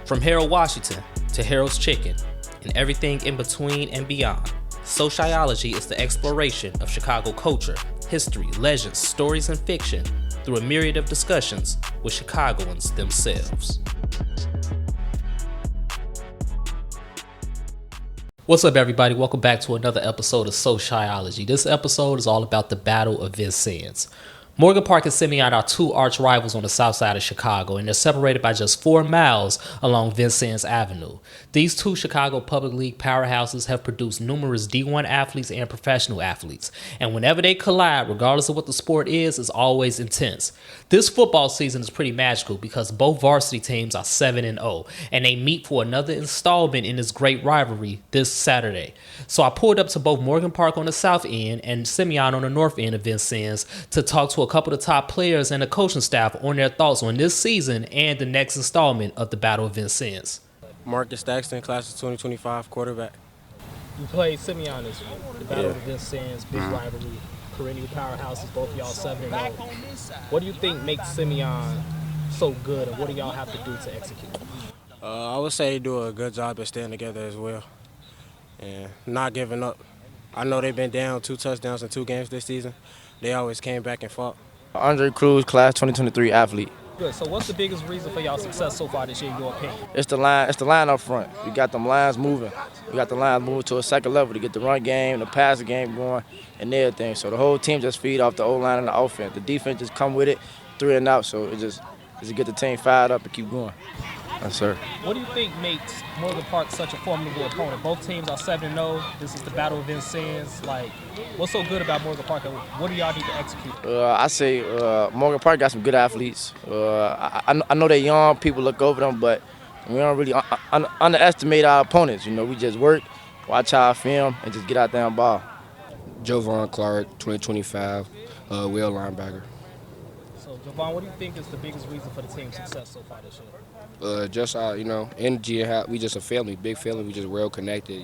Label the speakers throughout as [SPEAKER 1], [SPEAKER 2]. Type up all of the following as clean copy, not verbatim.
[SPEAKER 1] From Harold Washington to Harold's Chicken and everything in between and beyond, SoCHiology is the exploration of Chicago culture, history, legends, stories, and fiction through a myriad of discussions with Chicagoans themselves. What's up, everybody? Welcome back to another episode of SoCHiology. This episode is all about the Battle of Vincennes. Morgan Park and Simeon are two arch rivals on the south side of Chicago, and they're separated by just 4 miles along Vincennes Avenue. These two Chicago Public League powerhouses have produced numerous D1 athletes and professional athletes, and whenever they collide, regardless of what the sport is always intense. This football season is pretty magical because both varsity teams are 7-0, and they meet for another installment in this great rivalry this Saturday. So I pulled up to both Morgan Park on the south end and Simeon on the north end of Vincennes to talk to a couple of the top players and the coaching staff on their thoughts on this season and the next installment of the Battle of Vincennes.
[SPEAKER 2] Marcus Staxton, class of 2025, quarterback.
[SPEAKER 3] You played Simeon this week. The Battle of Vincennes, big rivalry, perennial powerhouses, both of y'all 7-0. What do you think makes Simeon so good, and what do y'all have to do to execute?
[SPEAKER 2] I would say they do a good job at staying together as well and not giving up. I know they've been down 2 touchdowns in 2 games this season. They always came back and fought.
[SPEAKER 4] Andre Cruz, class 2023 athlete.
[SPEAKER 3] Good. So what's the biggest reason for y'all success so far this year, in your opinion?
[SPEAKER 4] It's the line up front. We got them lines moving. We got the lines moving to a second level to get the run game, the passing game going, and everything. So the whole team just feed off the O-line and the offense. The defense just come with it, 3 and out. So it just is to get the team fired up and keep going. Yes, sir.
[SPEAKER 3] What do you think makes Morgan Park such a formidable opponent? Both teams are 7-0. This is the Battle of Vincennes. Like, what's so good about Morgan Park, and what do y'all need to execute?
[SPEAKER 4] I say Morgan Park got some good athletes. I know they're young. People look over them, but we don't really underestimate our opponents. You know, we just work, watch our film, and just get out there and ball.
[SPEAKER 5] Jovan Clark, 2025, wheel linebacker.
[SPEAKER 3] So, Jovan, what do you think is the biggest reason for the team's success so far this year?
[SPEAKER 5] Just our, energy. We just a family, big family. We just well connected.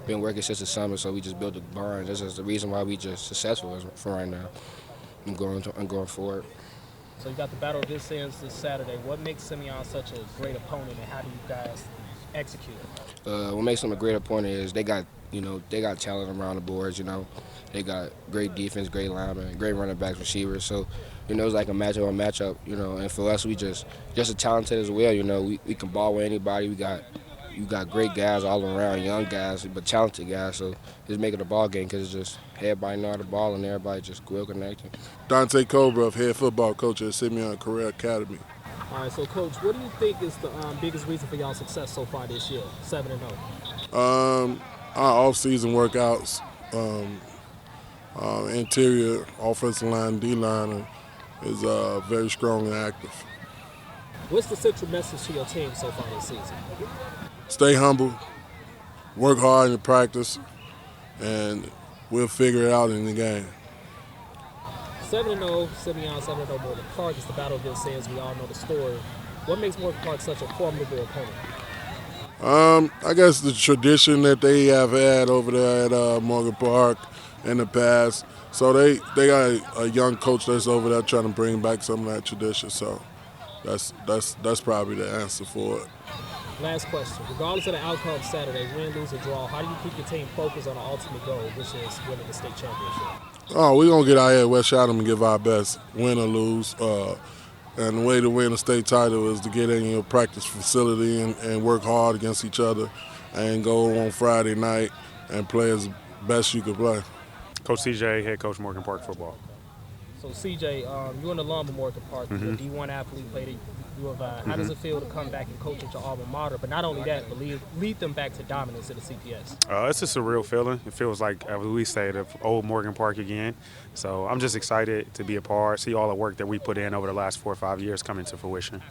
[SPEAKER 5] Been working since the summer, so we just built a bond. That's just the reason why we just successful for right now. I'm going forward.
[SPEAKER 3] So you got the Battle of Vincennes this Saturday. What makes Simeon such a great opponent, and how do you guys execute it?
[SPEAKER 5] What makes them a great opponent is they got talent around the boards. They got great defense, great linemen, great running backs, receivers. So. It's like a matchup, and for us, we just as talented as well. We can ball with anybody. You got great guys all around, young guys, but talented guys. So it's making a ball game because it's just everybody know how to ball and everybody just well connected.
[SPEAKER 6] Dante Cobra, head football coach at Simeon Career Academy.
[SPEAKER 3] All right, so Coach, what do you think is the biggest reason for y'all's success so far this year, 7-0?
[SPEAKER 6] Our off-season workouts, interior, offensive line, D-line, is very strong and active.
[SPEAKER 3] What's the central message to your team so far this season?
[SPEAKER 6] Stay humble, work hard in practice, and we'll figure it out in the game.
[SPEAKER 3] 7-0, Simeon 7-0 Morgan Park. It's the Battle of Vincennes. We all know the story. What makes Morgan Park such a formidable opponent?
[SPEAKER 6] I guess the tradition that they have had over there at Morgan Park in the past. So they got a young coach that's over there trying to bring back some of that tradition. So that's probably the answer for it.
[SPEAKER 3] Last question. Regardless of the outcome Saturday, win, lose, or draw, how do you keep your team focused on the ultimate goal, which is winning the state championship?
[SPEAKER 6] Oh, we're going to get out here at West Chatham and give our best, win or lose. And the way to win a state title is to get in your practice facility and work hard against each other and go on Friday night and play as best you can play.
[SPEAKER 7] Coach CJ, head coach Morgan Park football.
[SPEAKER 3] So CJ, you're an alum of Morgan Park. You're a D1 athlete, played at U of I. How does it feel to come back and coach at your alma mater? But not only that, but lead them back to dominance in the CPS.
[SPEAKER 7] It's just a real feeling. It feels like, as we say, the old Morgan Park again. So I'm just excited to be a part, see all the work that we put in over the last 4 or 5 years coming to fruition.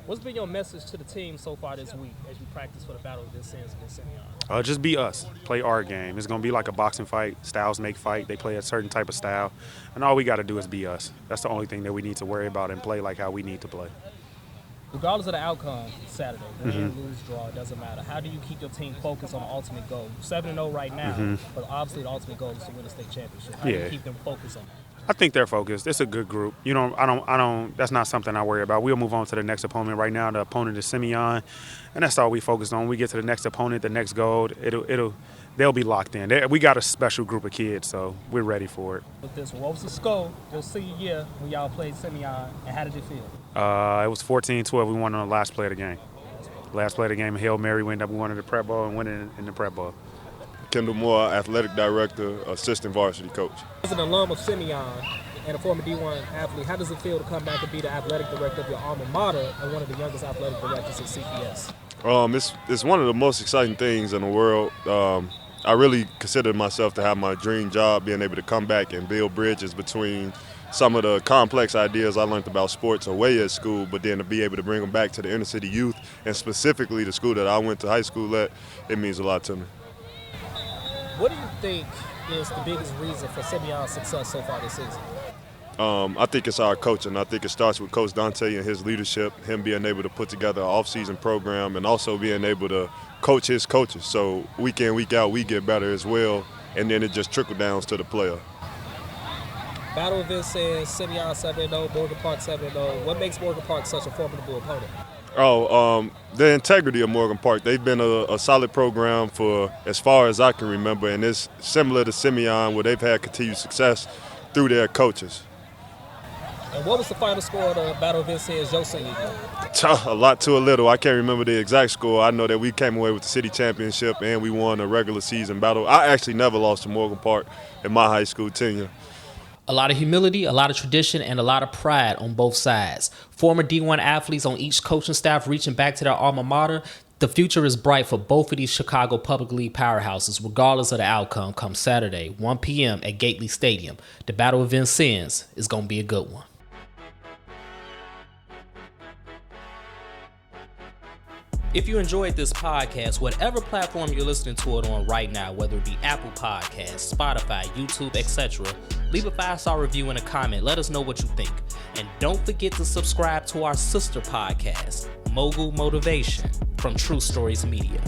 [SPEAKER 3] What's been your message to the team so far this week as you practice for the Battle of Vincennes against Simeon?
[SPEAKER 7] Just be us. Play our game. It's going to be like a boxing fight. Styles make fight. They play a certain type of style. And all we got to do is be us. That's the only thing that we need to worry about and play like how we need to play.
[SPEAKER 3] Regardless of the outcome Saturday, win, lose, draw, it doesn't matter. How do you keep your team focused on the ultimate goal? 7-0 right now, but obviously the ultimate goal is to win the state championship. How do you keep them focused on that?
[SPEAKER 7] I think they're focused. It's a good group. That's not something I worry about. We'll move on to the next opponent. Right now, the opponent is Simeon, and that's all we focus on. We get to the next opponent, the next goal. They'll be locked in. We got a special group of kids, so we're ready for it.
[SPEAKER 3] With this, what was the score your senior year when y'all played Simeon, and how did it feel?
[SPEAKER 7] It was 14-12. We won on the last play of the game. Last play of the game, Hail Mary, we ended up winning the prep ball and winning in the prep ball.
[SPEAKER 8] Kendall Moore, athletic director, assistant varsity coach.
[SPEAKER 3] As an alum of Simeon and a former D1 athlete, how does it feel to come back and be the athletic director of your alma mater and one of the youngest athletic directors at CPS?
[SPEAKER 8] It's one of the most exciting things in the world. I really consider myself to have my dream job, being able to come back and build bridges between some of the complex ideas I learned about sports away at school, but then to be able to bring them back to the inner city youth, and specifically the school that I went to high school at, it means a lot to me.
[SPEAKER 3] What do you think is the biggest reason for Simeon's success so far this season?
[SPEAKER 8] I think it's our coaching. I think it starts with Coach Dante and his leadership, him being able to put together an off-season program and also being able to coach his coaches. So week in, week out, we get better as well, and then it just trickle downs to the player.
[SPEAKER 3] Battle of Vincennes, Simeon 7-0, Morgan Park 7-0. What makes Morgan Park such a formidable opponent?
[SPEAKER 8] The integrity of Morgan Park. They've been a solid program for as far as I can remember, and it's similar to Simeon where they've had continued success through their coaches.
[SPEAKER 3] And what was the final score of the Battle of Vincennes your senior year?
[SPEAKER 8] A lot to a little. I can't remember the exact score. I know that we came away with the city championship and we won a regular season battle. I actually never lost to Morgan Park in my high school tenure.
[SPEAKER 1] A lot of humility, a lot of tradition, and a lot of pride on both sides. Former D1 athletes on each coaching staff reaching back to their alma mater. The future is bright for both of these Chicago Public League powerhouses, regardless of the outcome, come Saturday, 1 p.m. at Gately Stadium. The Battle of Vincennes is going to be a good one. If you enjoyed this podcast, whatever platform you're listening to it on right now, whether it be Apple Podcasts, Spotify, YouTube, etc., leave a 5-star review and a comment. Let us know what you think. And don't forget to subscribe to our sister podcast, Mogul Motivation, from True Stories Media.